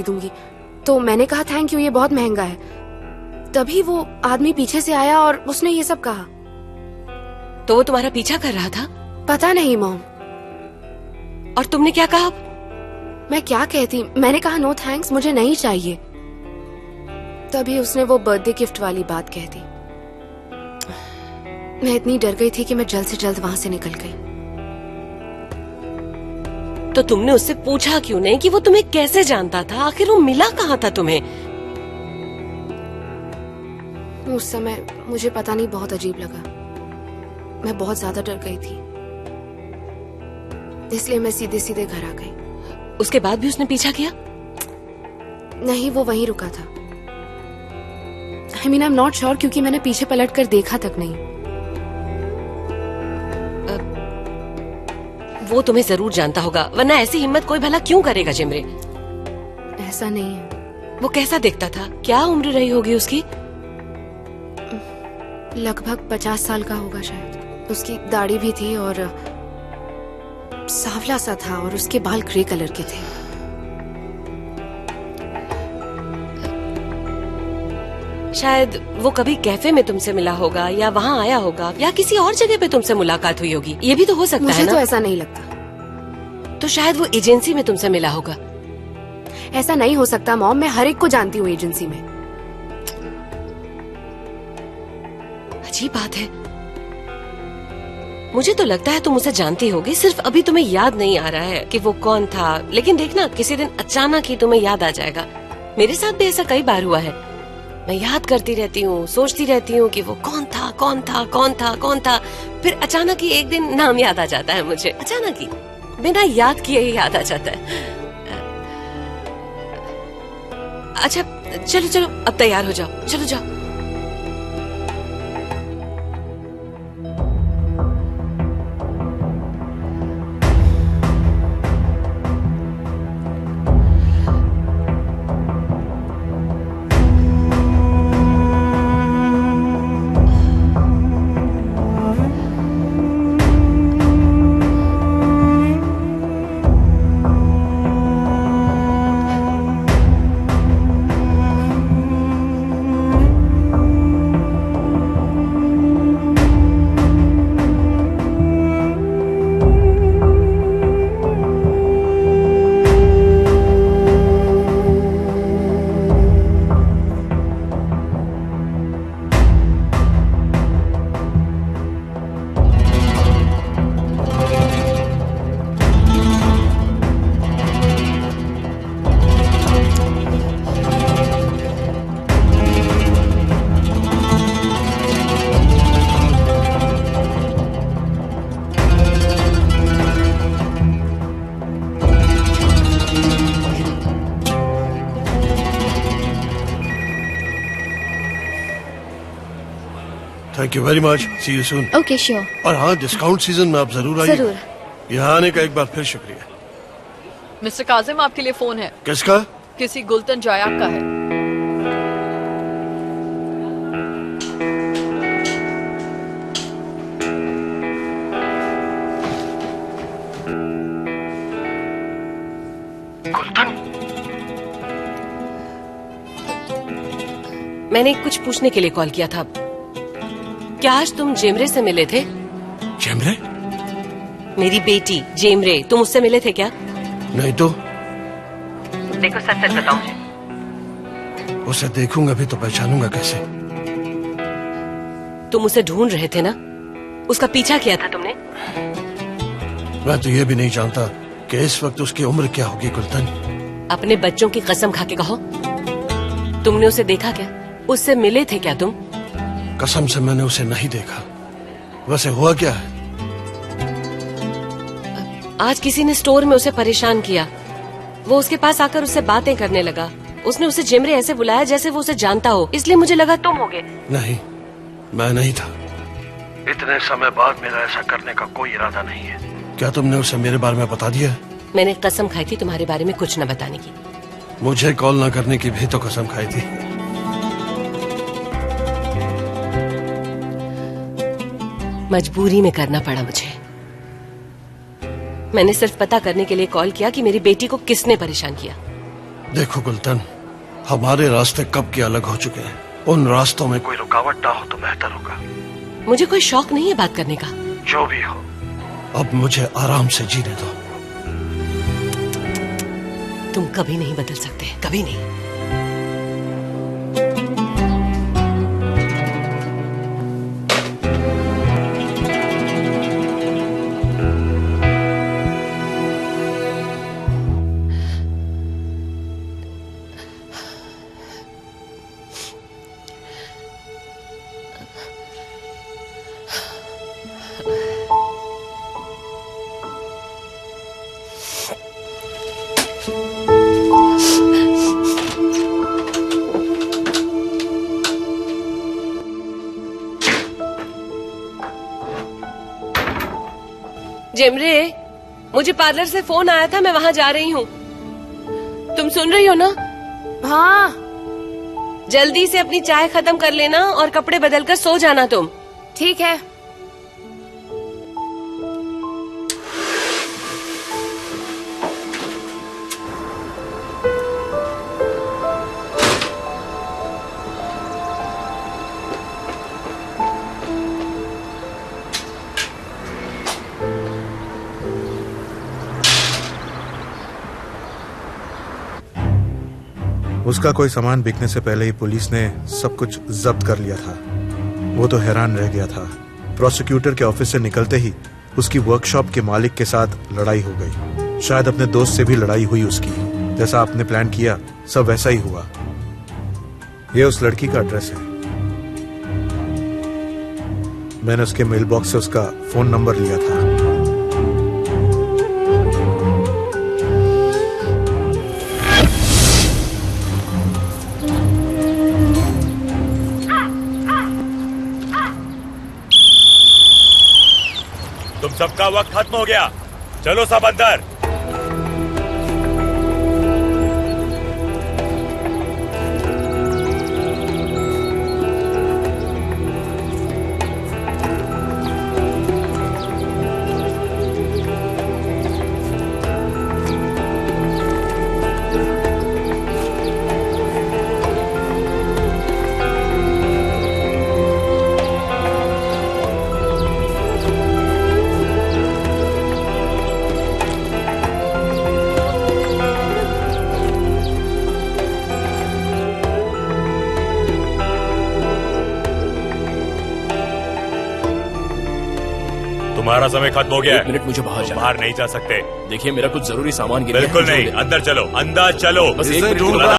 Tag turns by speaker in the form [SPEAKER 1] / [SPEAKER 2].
[SPEAKER 1] दूंगी। तो मैंने कहा थैंक यू, ये बहुत महंगा है। तभी वो आदमी पीछे से आया और उसने ये सब कहा।
[SPEAKER 2] तो वो तुम्हारा पीछा कर रहा था?
[SPEAKER 1] पता नहीं मॉम।
[SPEAKER 2] और तुमने क्या कहा?
[SPEAKER 1] मैं क्या कहती, मैंने कहा नो थैंक्स, मुझे नहीं चाहिए। तभी उसने वो बर्थडे गिफ्ट वाली बात कह दी। मैं इतनी डर गई थी कि मैं जल्द से जल्द वहां से निकल गई।
[SPEAKER 2] तो तुमने उससे पूछा क्यों नहीं कि वो तुम्हें कैसे जानता था? आखिर वो मिला कहाँ था तुम्हें?
[SPEAKER 1] उस समय मुझे पता नहीं, बहुत अजीब लगा। मैं बहुत ज्यादा डर गई थी, इसलिए मैं सीधे सीधे घर आ गई।
[SPEAKER 2] उसके बाद भी उसने पीछा किया?
[SPEAKER 1] नहीं, वो वहीं रुका था। I mean I am not sure, क्योंकि मैंने पीछे पलट कर देखा तक नहीं।
[SPEAKER 2] वो तुम्हें जरूर जानता होगा, वरना ऐसी हिम्मत कोई भला क्यों करेगा जिमरे?
[SPEAKER 1] ऐसा नहीं है।
[SPEAKER 2] वो कैसा दिखता था? क्या उम्र रही होगी उसकी?
[SPEAKER 1] लगभग 50 साल का होगा शायद। उसकी दाढ़ी भी थी और सांवला सा था, और उसके बाल ग्रे कलर के थे।
[SPEAKER 2] शायद वो कभी कैफे में तुमसे मिला होगा, या वहाँ आया होगा, या किसी और जगह पे तुमसे मुलाकात हुई होगी। ये भी तो हो सकता है ना?
[SPEAKER 1] मुझे तो ऐसा नहीं लगता।
[SPEAKER 2] तो शायद वो एजेंसी में तुमसे मिला होगा।
[SPEAKER 1] ऐसा नहीं हो सकता मॉम, मैं हर एक को जानती हूँ एजेंसी में।
[SPEAKER 2] अजीब बात है। मुझे तो लगता है तुम उसे जानती होगी, सिर्फ अभी तुम्हें याद नहीं आ रहा है कि वो कौन था। लेकिन देखना, किसी दिन अचानक ही तुम्हें याद आ जाएगा। मेरे साथ भी ऐसा कई बार हुआ है। मैं याद करती रहती हूँ, सोचती रहती हूँ कि वो कौन था, कौन था, कौन था, कौन था। फिर अचानक ही एक दिन नाम याद आ जाता है मुझे। अचानक ही, बिना याद किए ही याद आ जाता है। अच्छा चलो चलो, अब तैयार हो जाओ, चलो जाओ।
[SPEAKER 3] Thank you very much, see you soon.
[SPEAKER 1] Okay sure.
[SPEAKER 3] और हाँ, डिस्काउंट सीजन में आप जरूर आइए।
[SPEAKER 1] जरूर।
[SPEAKER 3] यहाँ आने का एक बार फिर शुक्रिया।
[SPEAKER 4] मिस्टर काजिम, आपके लिए फोन है।
[SPEAKER 3] किसका?
[SPEAKER 4] किसी गुलतन जायाक का है।
[SPEAKER 3] गुलतन?
[SPEAKER 2] मैंने कुछ पूछने के लिए कॉल किया था। क्या आज तुम जेमरे से मिले थे?
[SPEAKER 3] जेमरे?
[SPEAKER 2] मेरी बेटी जेमरे, तुम उससे मिले थे क्या?
[SPEAKER 3] नहीं तो।
[SPEAKER 2] देखो सच सच बताओ मुझे।
[SPEAKER 3] उसे देखूंगा भी तो पहचानूंगा कैसे?
[SPEAKER 2] तुम उसे ढूंढ रहे थे ना? उसका पीछा किया था तुमने?
[SPEAKER 3] मैं तो ये भी नहीं जानता कि इस वक्त उसकी उम्र क्या होगी। गुलतन,
[SPEAKER 2] अपने बच्चों की कसम खा के कहो, तुमने उसे देखा क्या? उससे मिले थे क्या तुम?
[SPEAKER 3] कसम से मैंने उसे नहीं देखा। वैसे हुआ क्या है?
[SPEAKER 2] आज किसी ने स्टोर में उसे परेशान किया। वो उसके पास आकर उससे बातें करने लगा। उसने उसे जेमरे ऐसे बुलाया जैसे वो उसे जानता हो, इसलिए मुझे लगा तुम होगे।
[SPEAKER 3] नहीं, मैं नहीं था। इतने समय बाद मेरा ऐसा करने का कोई इरादा नहीं है। क्या तुमने उसे मेरे बारे में बता दिया?
[SPEAKER 2] मैंने कसम खाई थी तुम्हारे बारे में कुछ न बताने की।
[SPEAKER 3] मुझे कॉल न करने की भी तो कसम खाई थी।
[SPEAKER 2] मजबूरी में करना पड़ा मुझे। मैंने सिर्फ पता करने के लिए कॉल किया कि मेरी बेटी को किसने परेशान किया।
[SPEAKER 3] देखो गुलतन, हमारे रास्ते कब के अलग हो चुके हैं। उन रास्तों में कोई रुकावट ना हो तो बेहतर होगा।
[SPEAKER 2] मुझे कोई शौक नहीं है बात करने का।
[SPEAKER 3] जो भी हो, अब मुझे आराम से जीने दो।
[SPEAKER 2] तुम कभी नहीं बदल सकते, कभी नहीं। जेमरे, मुझे पार्लर से फोन आया था, मैं वहां जा रही हूँ। तुम सुन रही हो ना?
[SPEAKER 1] हाँ।
[SPEAKER 2] जल्दी से अपनी चाय खत्म कर लेना और कपड़े बदलकर सो जाना तुम।
[SPEAKER 1] ठीक है।
[SPEAKER 5] उसका कोई सामान बिकने से पहले ही पुलिस ने सब कुछ जब्त कर लिया था। वो तो हैरान रह गया था। प्रोसिक्यूटर के ऑफिस से निकलते ही उसकी वर्कशॉप के मालिक के साथ लड़ाई हो गई। शायद अपने दोस्त से भी लड़ाई हुई उसकी। जैसा आपने प्लान किया सब वैसा ही हुआ। ये उस लड़की का एड्रेस है। मैंने उसके मेल बॉक्स से उसका फोन नंबर लिया था।
[SPEAKER 6] तुम सबका वक्त खत्म हो गया, चलो सब अंदर। तुम्हारा समय खत्म हो गया।
[SPEAKER 7] 1 मिनट, मुझे बाहर जाना।
[SPEAKER 6] बाहर नहीं जा सकते।
[SPEAKER 7] देखिए, मेरा कुछ जरूरी सामान गिर गया है।
[SPEAKER 6] बिल्कुल नहीं, अंदर चलो, अंदर चलो।
[SPEAKER 7] बस 1 मिनट।